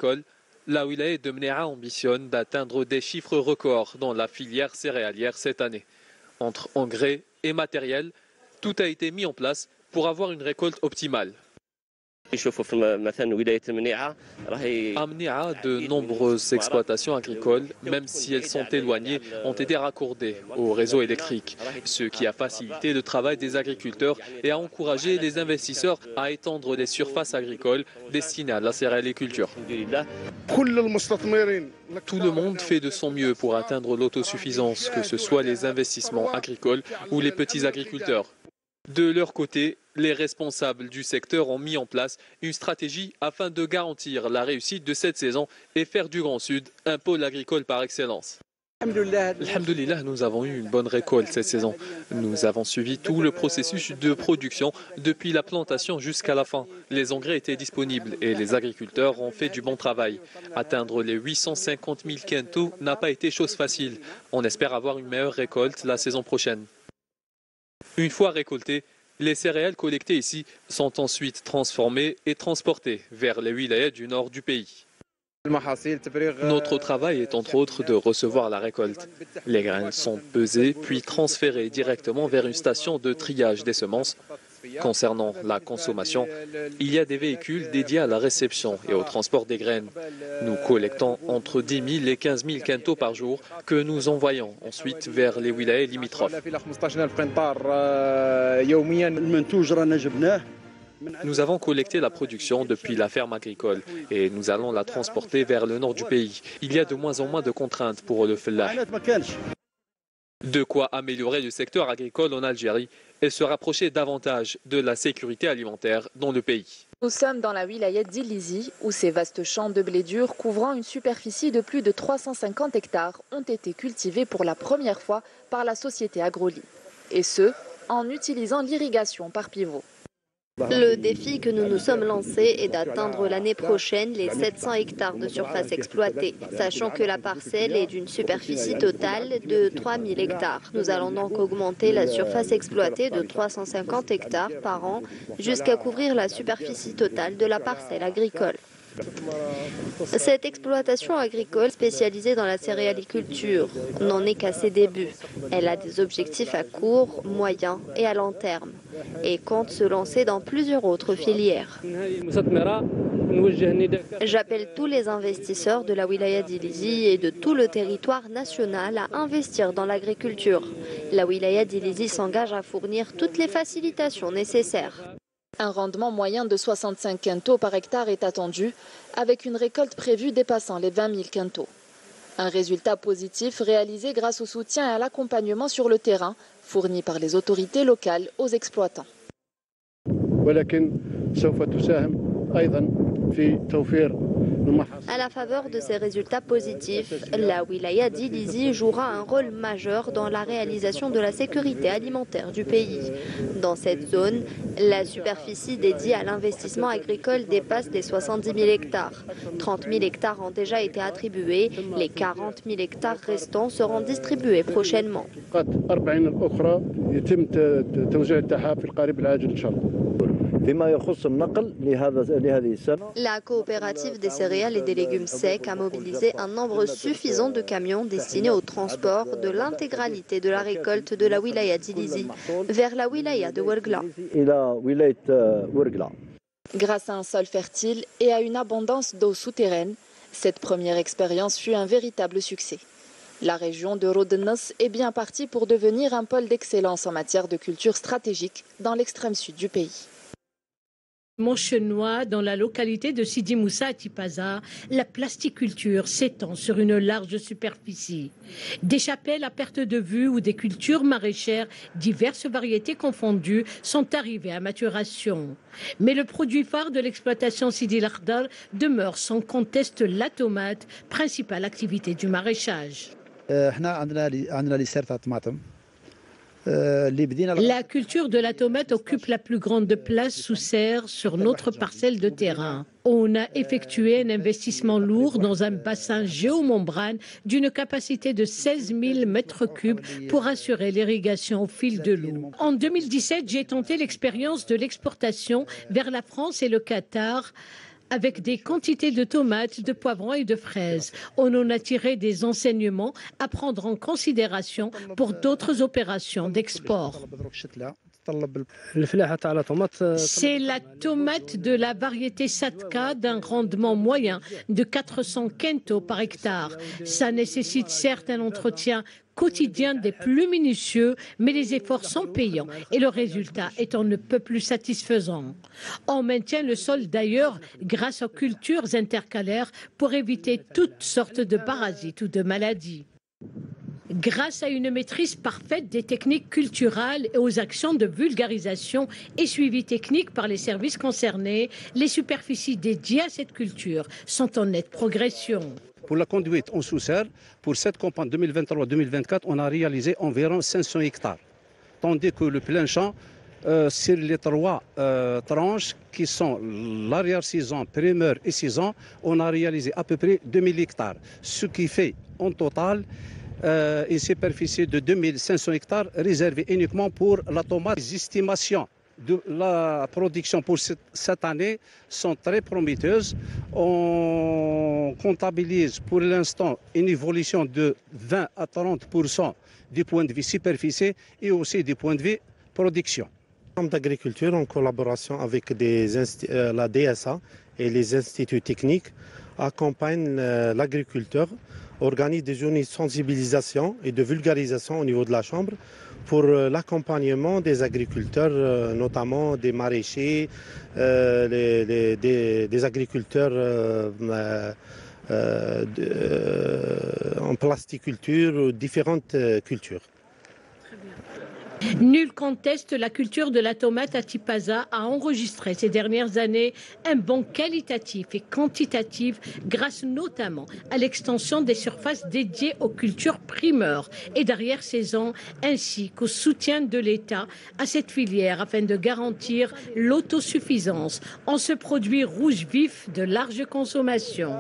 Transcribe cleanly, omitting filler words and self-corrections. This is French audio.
agricole, la wilaya de Mnéa ambitionne d'atteindre des chiffres records dans la filière céréalière cette année. Entre engrais et matériel, tout a été mis en place pour avoir une récolte optimale. À Mnéa, de nombreuses exploitations agricoles, même si elles sont éloignées, ont été raccordées au réseau électrique, ce qui a facilité le travail des agriculteurs et a encouragé les investisseurs à étendre les surfaces agricoles destinées à la céréaliculture. Tout le monde fait de son mieux pour atteindre l'autosuffisance, que ce soit les investissements agricoles ou les petits agriculteurs. De leur côté, les responsables du secteur ont mis en place une stratégie afin de garantir la réussite de cette saison et faire du Grand Sud un pôle agricole par excellence. Alhamdoulilah, nous avons eu une bonne récolte cette saison. Nous avons suivi tout le processus de production depuis la plantation jusqu'à la fin. Les engrais étaient disponibles et les agriculteurs ont fait du bon travail. Atteindre les 850 000 quintaux n'a pas été chose facile. On espère avoir une meilleure récolte la saison prochaine. Une fois récoltées, les céréales collectées ici sont ensuite transformées et transportées vers les wilayas du nord du pays. Notre travail est entre autres de recevoir la récolte. Les graines sont pesées puis transférées directement vers une station de triage des semences. Concernant la consommation, il y a des véhicules dédiés à la réception et au transport des graines. Nous collectons entre 10 000 et 15 000 quintaux par jour que nous envoyons ensuite vers les wilayas limitrophes. Nous avons collecté la production depuis la ferme agricole et nous allons la transporter vers le nord du pays. Il y a de moins en moins de contraintes pour le fellah. De quoi améliorer le secteur agricole en Algérie et se rapprocher davantage de la sécurité alimentaire dans le pays. Nous sommes dans la wilaya d'Ilizi, où ces vastes champs de blé dur couvrant une superficie de plus de 350 hectares ont été cultivés pour la première fois par la société Agroli. Et ce, en utilisant l'irrigation par pivot. Le défi que nous nous sommes lancés est d'atteindre l'année prochaine les 700 hectares de surface exploitée, sachant que la parcelle est d'une superficie totale de 3000 hectares. Nous allons donc augmenter la surface exploitée de 350 hectares par an jusqu'à couvrir la superficie totale de la parcelle agricole. Cette exploitation agricole spécialisée dans la céréaliculture n'en est qu'à ses débuts. Elle a des objectifs à court, moyen et à long terme et compte se lancer dans plusieurs autres filières. J'appelle tous les investisseurs de la wilaya d'Ilizi et de tout le territoire national à investir dans l'agriculture. La wilaya d'Ilizi s'engage à fournir toutes les facilitations nécessaires. Un rendement moyen de 65 quintaux par hectare est attendu, avec une récolte prévue dépassant les 20 000 quintaux. Un résultat positif réalisé grâce au soutien et à l'accompagnement sur le terrain fourni par les autorités locales aux exploitants. À la faveur de ces résultats positifs, la wilaya d'Ilizi jouera un rôle majeur dans la réalisation de la sécurité alimentaire du pays. Dans cette zone, la superficie dédiée à l'investissement agricole dépasse les 70 000 hectares. 30 000 hectares ont déjà été attribués. Les 40 000 hectares restants seront distribués prochainement. La coopérative des céréales et des légumes secs a mobilisé un nombre suffisant de camions destinés au transport de l'intégralité de la récolte de la wilaya d'Ilizi vers la wilaya de Ouergla. Grâce à un sol fertile et à une abondance d'eau souterraine, cette première expérience fut un véritable succès. La région de Rodnos est bien partie pour devenir un pôle d'excellence en matière de culture stratégique dans l'extrême sud du pays. Montchenois, dans la localité de Sidi Moussa à Tipaza, la plasticulture s'étend sur une large superficie. Des chapelles à perte de vue ou des cultures maraîchères, diverses variétés confondues, sont arrivées à maturation. Mais le produit phare de l'exploitation Sidi Lakhdar demeure sans conteste la tomate, principale activité du maraîchage. La culture de la tomate occupe la plus grande place sous serre sur notre parcelle de terrain. On a effectué un investissement lourd dans un bassin géomembrane d'une capacité de 16 000 mètres cubes pour assurer l'irrigation au fil de l'eau. En 2017, j'ai tenté l'expérience de l'exportation vers la France et le Qatar avec des quantités de tomates, de poivrons et de fraises. On en a tiré des enseignements à prendre en considération pour d'autres opérations d'export. C'est la tomate de la variété Satka d'un rendement moyen de 400 quintaux par hectare. Ça nécessite certes un entretien quotidien des plus minutieux, mais les efforts sont payants et le résultat est on ne peut plus satisfaisant. On maintient le sol d'ailleurs grâce aux cultures intercalaires pour éviter toutes sortes de parasites ou de maladies. Grâce à une maîtrise parfaite des techniques culturales et aux actions de vulgarisation et suivi technique par les services concernés, les superficies dédiées à cette culture sont en nette progression. Pour la conduite en sous-serre, pour cette campagne 2023-2024, on a réalisé environ 500 hectares. Tandis que le plein champ, sur les trois tranches qui sont l'arrière-saison, primeur et saison, on a réalisé à peu près 2000 hectares. Ce qui fait en total une superficie de 2500 hectares réservée uniquement pour la tomate. Les estimations de la production pour cette année sont très prometteuses. On comptabilise pour l'instant une évolution de 20 à 30% du point de vue superficie et aussi du point de vue production. D'agriculture en collaboration avec la DSA et les instituts techniques accompagnent l'agriculteur, organise des journées de sensibilisation et de vulgarisation au niveau de la Chambre pour l'accompagnement des agriculteurs, notamment des maraîchers, des agriculteurs en plasticulture, différentes cultures. Nul conteste la culture de la tomate à Tipaza a enregistré ces dernières années un bond qualitatif et quantitatif grâce notamment à l'extension des surfaces dédiées aux cultures primeurs et d'arrière-saison ainsi qu'au soutien de l'État à cette filière afin de garantir l'autosuffisance en ce produit rouge vif de large consommation.